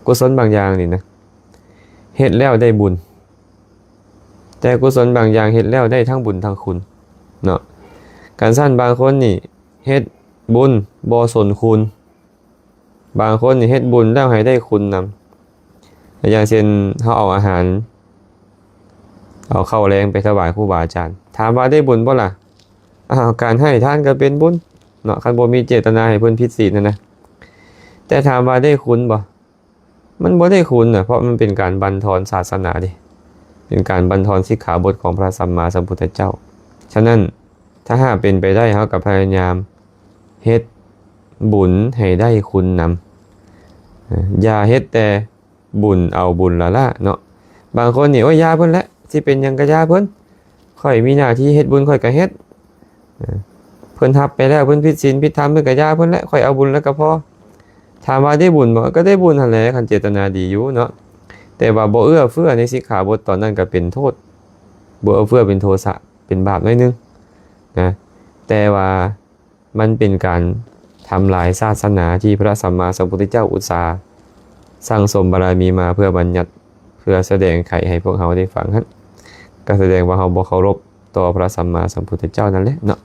กุศลบางอย่างนี่นะเฮ็ดแล้วได้บุญแต่กุศลบางอย่างเฮ็ดแล้วได้ทั้งบุญทั้งคุณเนาะการสั้นบางคนนี่เฮ็ดบุญบ่สนคุณบางคนนี่เฮ็ดบุญแล้วให้ได้คุณนำอย่างเช่นเฮาเอาอาหารเอาข้าวแรงไปถวายครูบาอาจารย์ถามว่าได้บุญบ่ล่ะการให้ทานก็เป็นบุญเนาะคันบ่มีเจตนาให้เพิ่นผิดศีลนะแต่ถามว่าได้คุณบ่มันบ่ได้คุณน่ะเพราะมันเป็นการบั่นทอนศาสนาดิเป็นการบั่นทอนสิกขาบทของพระสัมมาสัมพุทธเจ้าฉะนั้นถ้าหากเป็นไปได้เฮาก็พยายามเฮ็ดบุญให้ได้คุณนำอย่าเฮ็ดแต่บุญเอาบุญละเนาะบางคนนี่โอ้ยยาเพิ่นแหละสิเป็นหยังก็ยาเพิ่นข่อยมีหน้าที่เฮ็ดบุญข่อยก็เฮ็ดเพิ่นทับไปแล้วเพิ่นผิดศีลผิดธรรมเพิ่นก็ยาเพิ่นแหละข่อยเอาบุญแล้วก็พอถามว่าได้บุญบ่ก็ได้บุญหั่นแหละคันเจตนาดีอยู่เนาะแต่ว่าบ่เอื้อเฟื้อในสิกขาบทตอนนั้นก็เป็นโทษบ่เอื้อเฟื้อเป็นโทสะเป็นบาปหน่อยนึงนะแต่ว่ามันเป็นการทำลายศาสนาที่พระสัมมาสัมพุทธเจ้าอุตสาห์สร้างสมบารมีมาเพื่อบัญญัติเพื่อแสดงไขให้พวกเขาได้ฟังนั้นก็แสดงว่าเขาบ่เคารพต่อพระสัมมาสัมพุทธเจ้านั่นแหละเนาะ